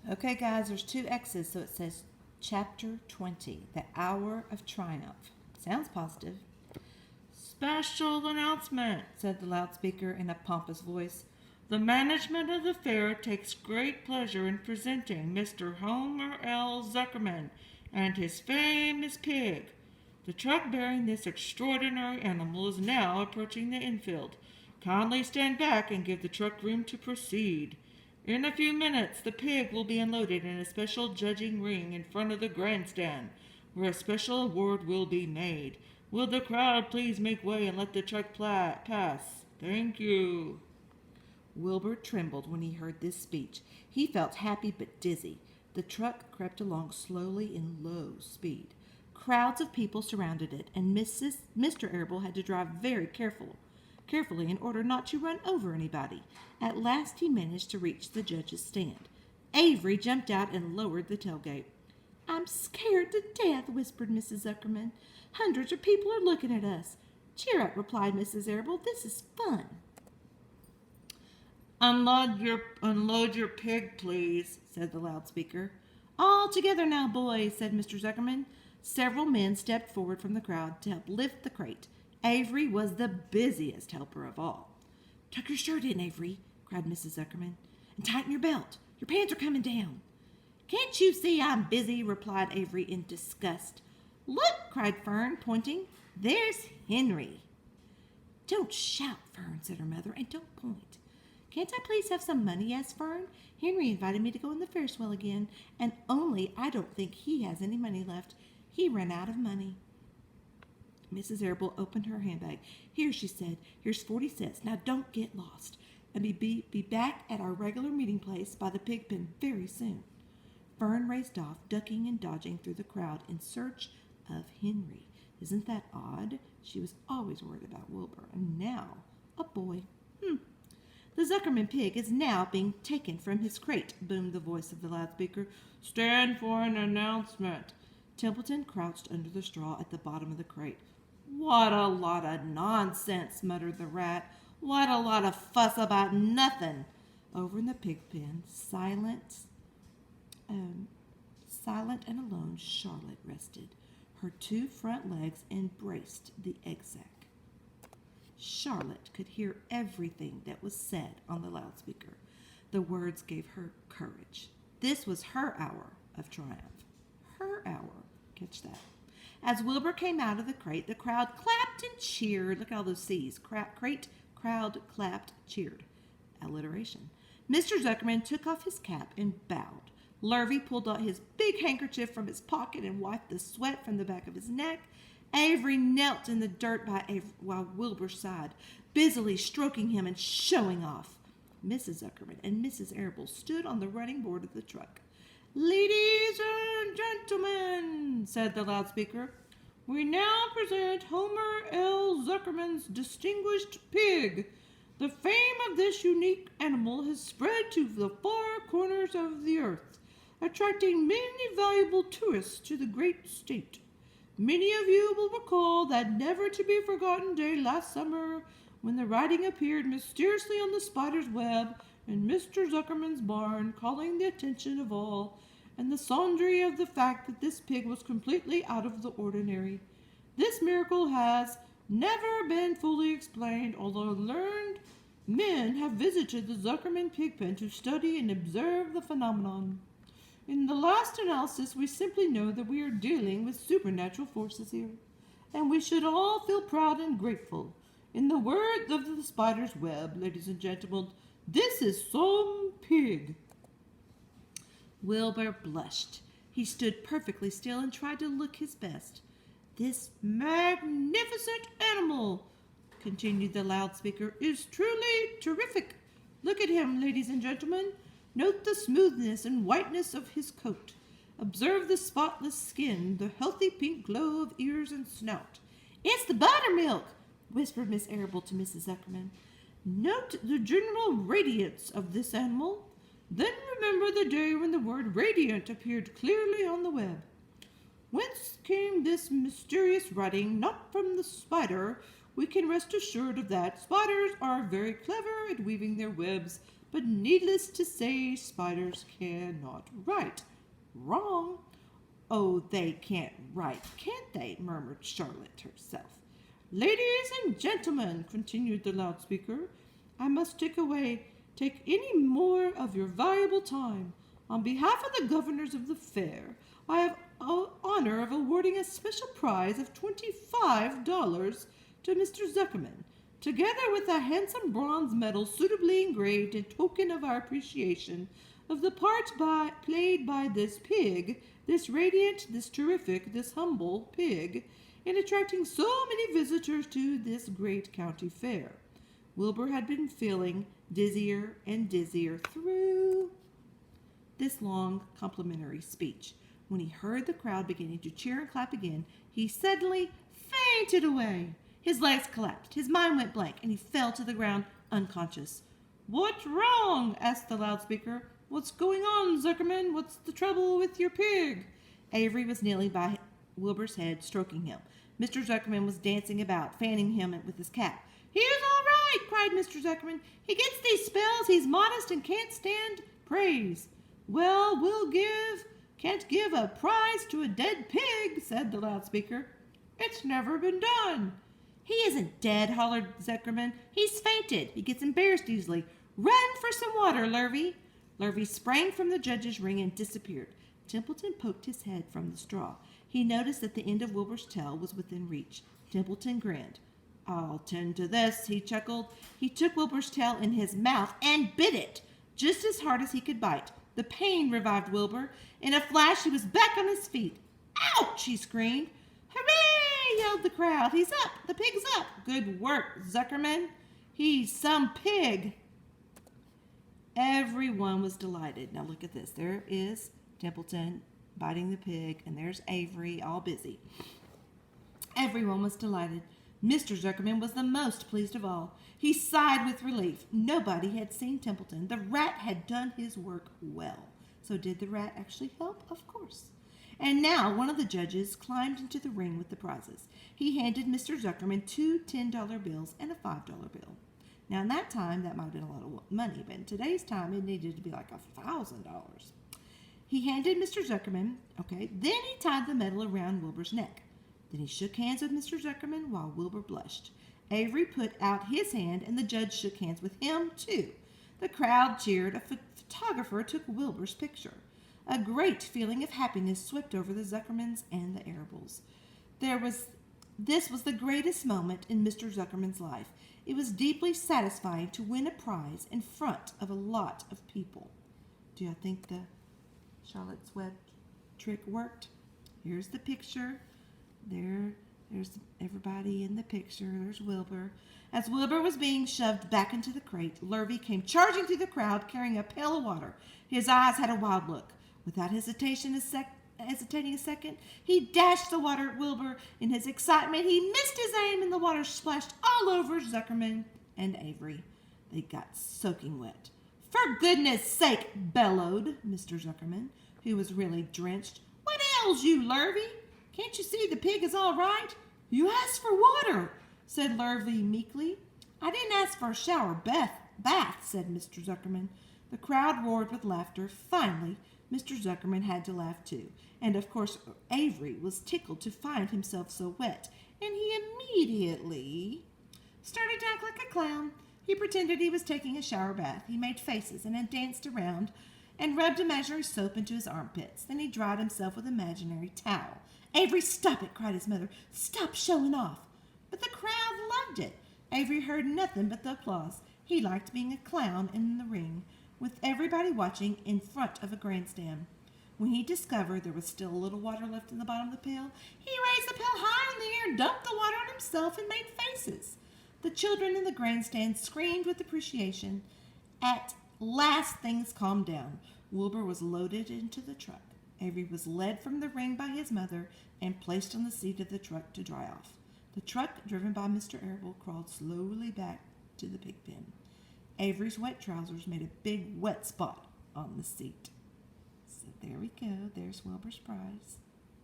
Okay, guys, there's two X's, so it says Chapter 20, The Hour of Triumph. Sounds positive. Special announcement, said the loudspeaker in a pompous voice. The management of the fair takes great pleasure in presenting Mr. Homer L. Zuckerman and his famous pig. The truck bearing this extraordinary animal is now approaching the infield. Kindly stand back and give the truck room to proceed. In a few minutes, the pig will be unloaded in a special judging ring in front of the grandstand, where a special award will be made. Will the crowd please make way and let the truck pass? Thank you. Wilbur trembled when he heard this speech. He felt happy but dizzy. The truck crept along slowly in low speed. Crowds of people surrounded it, and Mr. Arable had to drive very carefully in order not to run over anybody. At last he managed to reach the judge's stand. Avery jumped out and lowered the tailgate. "I'm scared to death," whispered Mrs. Zuckerman. "Hundreds of people are looking at us." "Cheer up," replied Mrs. Arable. "This is fun." Unload your pig, please, said the loudspeaker. "All together now, boys," said Mr. Zuckerman. Several men stepped forward from the crowd to help lift the crate. Avery was the busiest helper of all. "Tuck your shirt in, Avery," cried Mrs. Zuckerman, "and tighten your belt. Your pants are coming down." "Can't you see I'm busy?" replied Avery in disgust. "Look!" cried Fern, pointing. "There's Henry." "Don't shout, Fern," said her mother, "and don't point." "Can't I please have some money?" asked Fern. "Henry invited me to go in the Ferris wheel again, and only I don't think he has any money left. He ran out of money." Mrs. Arable opened her handbag. "Here," she said, "here's 40 cents. Now don't get lost, and be back at our regular meeting place by the pig pen very soon." Fern raced off, ducking and dodging through the crowd in search of Henry. Isn't that odd? She was always worried about Wilbur, and now a boy. "The Zuckerman pig is now being taken from his crate," boomed the voice of the loudspeaker. Stand for an announcement. Templeton crouched under the straw at the bottom of the crate. "What a lot of nonsense," muttered the rat. "What a lot of fuss about nothing." Over in the pig pen, silent and alone, Charlotte rested. Her two front legs embraced the egg sack. Charlotte could hear everything that was said on the loudspeaker. The words gave her courage. This was her hour of triumph. Her hour. Catch that. As Wilbur came out of the crate, the crowd clapped and cheered. Look at all those C's. Crate, crowd, clapped, cheered. Alliteration. Mr. Zuckerman took off his cap and bowed. Lurvy pulled out his big handkerchief from his pocket and wiped the sweat from the back of his neck. Avery knelt in the dirt while Wilbur sighed, busily stroking him and showing off. Mrs. Zuckerman and Mrs. Arable stood on the running board of the truck. "Ladies and gentlemen," said the loudspeaker, "we now present Homer L. Zuckerman's distinguished pig. The fame of this unique animal has spread to the far corners of the earth, attracting many valuable tourists to the great state. Many of you will recall that never-to-be-forgotten day last summer when the writing appeared mysteriously on the spider's web in Mr. Zuckerman's barn, calling the attention of all, and the sundry of the fact that this pig was completely out of the ordinary. This miracle has never been fully explained, although learned men have visited the Zuckerman pig pen to study and observe the phenomenon. In the last analysis, we simply know that we are dealing with supernatural forces here, and we should all feel proud and grateful. In the words of the spider's web, ladies and gentlemen, this is some pig." Wilbur blushed. He stood perfectly still and tried to look his best. "This magnificent animal," continued the loudspeaker, "is truly terrific. Look at him, ladies and gentlemen. Note the smoothness and whiteness of his coat. Observe the spotless skin, the healthy pink glow of ears and snout." "It's the buttermilk," whispered Miss Arable to Mrs. Zuckerman. "Note the general radiance of this animal. Then remember the day when the word radiant appeared clearly on the web. Whence came this mysterious writing? Not from the spider. We can rest assured of that. Spiders are very clever at weaving their webs, but needless to say, spiders cannot write. Wrong. Oh, they can't write, can't they? Murmured Charlotte herself. Ladies and gentlemen, continued the loudspeaker, I must take any more of your valuable time. On behalf of the governors of the fair, I have the honor of awarding a special prize of $25 to Mr. Zuckerman, together with a handsome bronze medal suitably engraved in token of our appreciation of the part played by this pig, this radiant, this terrific, this humble pig, in attracting so many visitors to this great county fair. Wilbur had been feeling dizzier and dizzier through this long complimentary speech. When he heard the crowd beginning to cheer and clap again, he suddenly fainted away. His legs collapsed, his mind went blank, and he fell to the ground unconscious. What's wrong? Asked the loudspeaker. What's going on, Zuckerman? What's the trouble with your pig? Avery was kneeling by Wilbur's head, stroking him. Mr. Zuckerman was dancing about, fanning him with his cap. He is all right, cried Mr. Zuckerman. He gets these spells. He's modest and can't stand praise. Well, can't give a prize to a dead pig, said the loudspeaker. It's never been done. He isn't dead, hollered Zuckerman. He's fainted. He gets embarrassed easily. Run for some water, Lurvy. Lurvy sprang from the judge's ring and disappeared. Templeton poked his head from the straw. He noticed that the end of Wilbur's tail was within reach. Templeton grinned. I'll tend to this, he chuckled. He took Wilbur's tail in his mouth and bit it, just as hard as he could bite. The pain revived Wilbur. In a flash, he was back on his feet. Ouch! He screamed. Hooray! Yelled the crowd. He's up! The pig's up! Good work, Zuckerman. He's some pig. Everyone was delighted. Now look at this. There is Templeton biting the pig, and there's Avery all busy. Everyone was delighted. Mr. Zuckerman was the most pleased of all. He sighed with relief. Nobody had seen Templeton. The rat had done his work well. So did the rat actually help? Of course. And now one of the judges climbed into the ring with the prizes. He handed Mr. Zuckerman 2 $10 bills and a $5 bill. Now in that time, that might have been a lot of money, but in today's time, it needed to be like $1,000. He handed Mr. Zuckerman, then he tied the medal around Wilbur's neck. Then he shook hands with Mr. Zuckerman while Wilbur blushed. Avery put out his hand, and the judge shook hands with him, too. The crowd cheered. A photographer took Wilbur's picture. A great feeling of happiness swept over the Zuckermans and the Arables. This was the greatest moment in Mr. Zuckerman's life. It was deeply satisfying to win a prize in front of a lot of people. Do you think the Charlotte's Web trick worked? Here's the picture. There's everybody in the picture. There's Wilbur. As Wilbur was being shoved back into the crate, Lurvy came charging through the crowd carrying a pail of water. His eyes had a wild look. Without hesitating a second, he dashed the water at Wilbur. In his excitement, he missed his aim, and the water splashed all over Zuckerman and Avery. They got soaking wet. For goodness sake, bellowed Mr. Zuckerman, who was really drenched. What ails you, Lurvy? Can't you see the pig is all right? You asked for water, said Lurvy meekly. I didn't ask for a shower bath, said Mr. Zuckerman. The crowd roared with laughter. Finally, Mr. Zuckerman had to laugh too. And of course, Avery was tickled to find himself so wet, and he immediately started to act like a clown. He pretended he was taking a shower bath. He made faces and then danced around and rubbed imaginary soap into his armpits. Then he dried himself with an imaginary towel. Avery, stop it, cried his mother. Stop showing off. But the crowd loved it. Avery heard nothing but the applause. He liked being a clown in the ring, with everybody watching in front of a grandstand. When he discovered there was still a little water left in the bottom of the pail, he raised the pail high in the air, dumped the water on himself, and made faces. The children in the grandstand screamed with appreciation. At last things calmed down. Wilbur was loaded into the truck. Avery was led from the ring by his mother and placed on the seat of the truck to dry off. The truck, driven by Mr. Arable, crawled slowly back to the pig pen. Avery's wet trousers made a big wet spot on the seat. So there we go. There's Wilbur's prize.